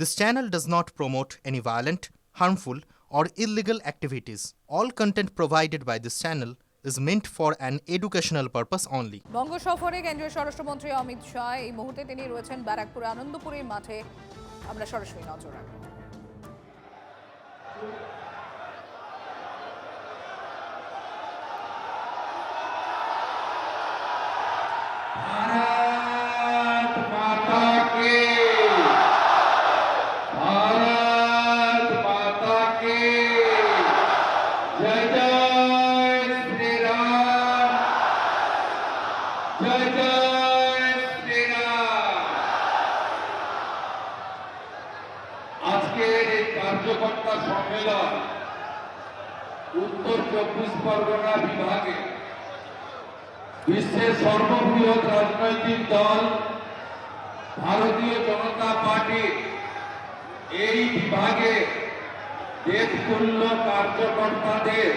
This channel does not promote any violent, harmful, or illegal activities. All content provided by this channel is meant for an educational purpose only. বঙ্গ সফরে কেন্দ্রীয় স্বরাষ্ট্রমন্ত্রী অমিত শাহ এই মুহূর্তে তিনি রয়েছেন ব্যারাকপুর আনন্দপুরের মাঠে। আমরা সরাসরি নজর রাখব। কার্যকর্তা সম্মেলন উত্তর 24 পরগনা বিভাগে বিশ্বের সর্ববৃহৎ রাজনৈতিক দল ভারতীয় জনতা পার্টি এই বিভাগে দেশতুল্য কার্যকর্তাদের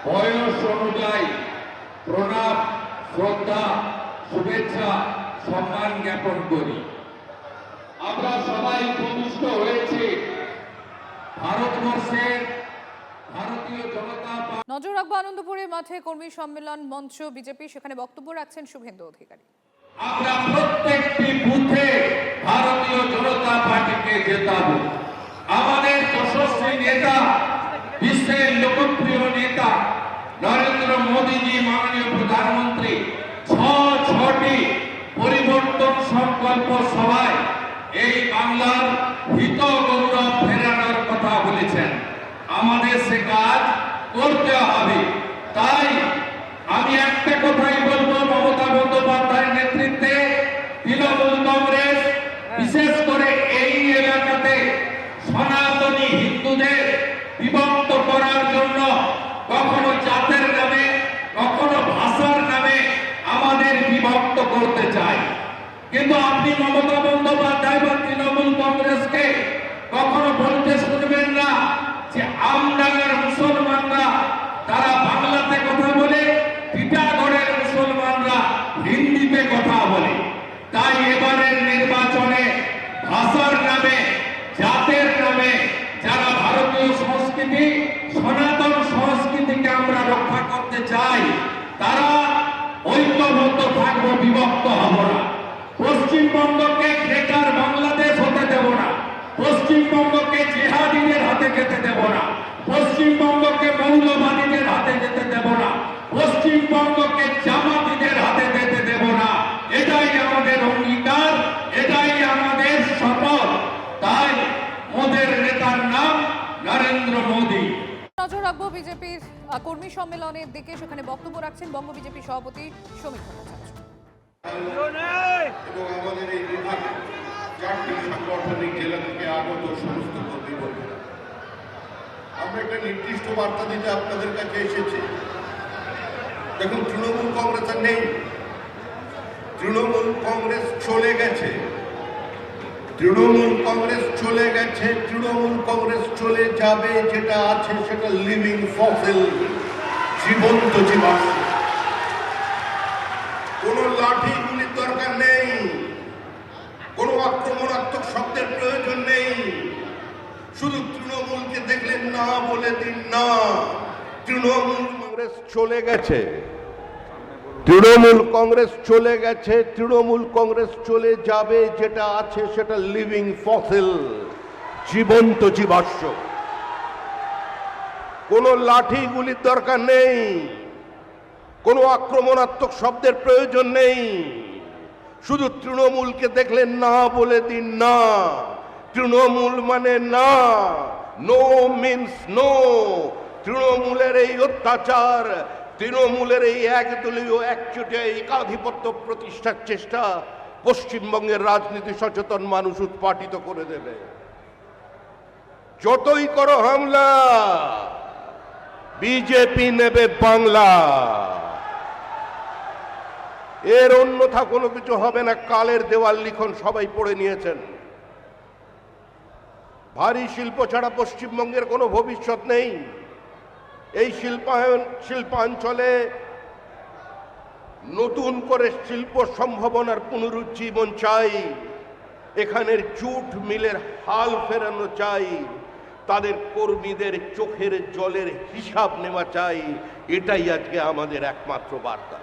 বয়স অনুযায়ী প্রণাম, শ্রদ্ধা, শুভেচ্ছা, সম্মান জ্ঞাপন করি। আমরা সবাই প্রতিষ্ঠ হয়েছি ভারতবর্ষের ভারতীয় জনতা পার্টি। নজর রাখবো আনন্দপুরের মাঠে কর্মী সম্মেলন মঞ্চ বিজেপি, সেখানে বক্তব্য রাখছেন শুভেন্দু অধিকারী। আমরা প্রত্যেকটি বুথে ভারতীয় জনতা পার্টিকে জেতাবো। আমাদের যশস্বী নেতা, বিশ্বের লোকপ্রিয় নেতা নরেন্দ্র মোদীজি, মাননীয় প্রধানমন্ত্রী, ছটি পরিবর্তন সংকল্প সভায় এই বাংলার হিত গৌরব ফেরানোর কথা বলেছেন। আমাদের সে কাজ করতে হবে। তাই আমি একটা কথাই বলবো, মমতা বন্দ্যোপাধ্যায়ের নেতৃত্বে তৃণমূল কংগ্রেস বিশেষ করে এই এলাকাতে সনাতনী হিন্দুদের বিভক্ত করার জন্য কখনো জাতের নামে, কখনো ভাষার নামে আমাদের বিভক্ত করতে চায়। কিন্তু আপনি মমতা বন্দ্যোপাধ্যায় বা তৃণমূল কংগ্রেসকে কখনো বলতে শুনবেন না যে আমডাঙ্গার মুসলমানরা তারা বাংলাতে কথা বলে, টিটাগড়ের মুসলমানরা হিন্দিতে কথা বলে। তাই এবারের নির্বাচনে ভাষার নামে, জাতের নামে যারা ভারতীয় সংস্কৃতি, সনাতন সংস্কৃতিকে আমরা রক্ষা করতে চাই, তারা ঐক্যবদ্ধ থাকবো, বিভক্ত হব না। পশ্চিমবঙ্গকে গ্রেটার বাংলাদেশ হতে দেব না, পশ্চিমবঙ্গকে জিহাদিদের হাতে যেতে দেব না, পশ্চিমবঙ্গকে মৌলবাদীদের হাতে যেতে দেব না, পশ্চিমবঙ্গকে জামাতিদের হাতে যেতে দেব না। এটাই আমাদের অঙ্গীকার, এটাই আমাদের শপথ। তাই মোদের নেতার নাম নরেন্দ্র মোদী। নজর রাখবো বিজেপির কর্মী সম্মেলনের দিকে, সেখানে বক্তব্য রাখছেন বঙ্গ বিজেপি সভাপতি শ্রমিক ভট্টাচার্য। এবং আমাদের এই বিভাগে 4টি সাংগঠনিক জেলা থেকে আগত সমস্ত কর্মীবর্গরা, আমরা একটা নির্দিষ্ট বার্তা দিতে আপনাদের কাছে এসেছি। দেখুন, তৃণমূল কংগ্রেস আর নেই, তৃণমূল কংগ্রেস চলে গেছে, তৃণমূল কংগ্রেস চলে গেছে, তৃণমূল কংগ্রেস চলে যাবে। যেটা আছে সেটা লিভিং ফসিল, জীবন্ত জীবাশ্ম। কোন লাঠি গুলির দরকার নেই, কোন আক্রমণাত্মক শব্দের প্রয়োজন নেই। শুধু তৃণমূলকে দেখলে না বলে দিন না। তৃণমূল কংগ্রেস চলে গেছে, তৃণমূল কংগ্রেস চলে গেছে, তৃণমূল কংগ্রেস চলে যাবে। যেটা আছে সেটা লিভিং ফসিল, জীবন্ত জীবাশ্ম। কোন লাঠি গুলির দরকার নেই, কোনো আক্রমণাত্মক শব্দের প্রয়োজন নেই। শুধু তৃণমূলকে দেখলে না বলে দিন না। তৃণমূল মানে না, নো মিন্স নো। তৃণমূলের এই অত্যাচার, তৃণমূলের এই একদলীয় একচোটিয়া একাধিপত্য প্রতিষ্ঠার চেষ্টা পশ্চিমবঙ্গের রাজনীতি সচেতন মানুষ উৎপাটিত করে দেবে। যতই করো হামলা, বিজেপি নেবে বাংলা। এর অন্যথা কোনো কিছু হবে না। কালের দেওয়াল লিখন সবাই পড়ে নিয়েছেন। ভারী শিল্প ছাড়া পশ্চিমবঙ্গের কোনো ভবিষ্যৎ নেই। এই শিল্পাঞ্চলে নতুন করে শিল্প সম্ভাবনার পুনরুজ্জীবন চাই। এখানের জুট মিলের হাল ফেরানো চাই, তাদের কর্মীদের চোখের জলের হিসাব নেওয়া চাই। এটাই আজকে আমাদের একমাত্র বার্তা।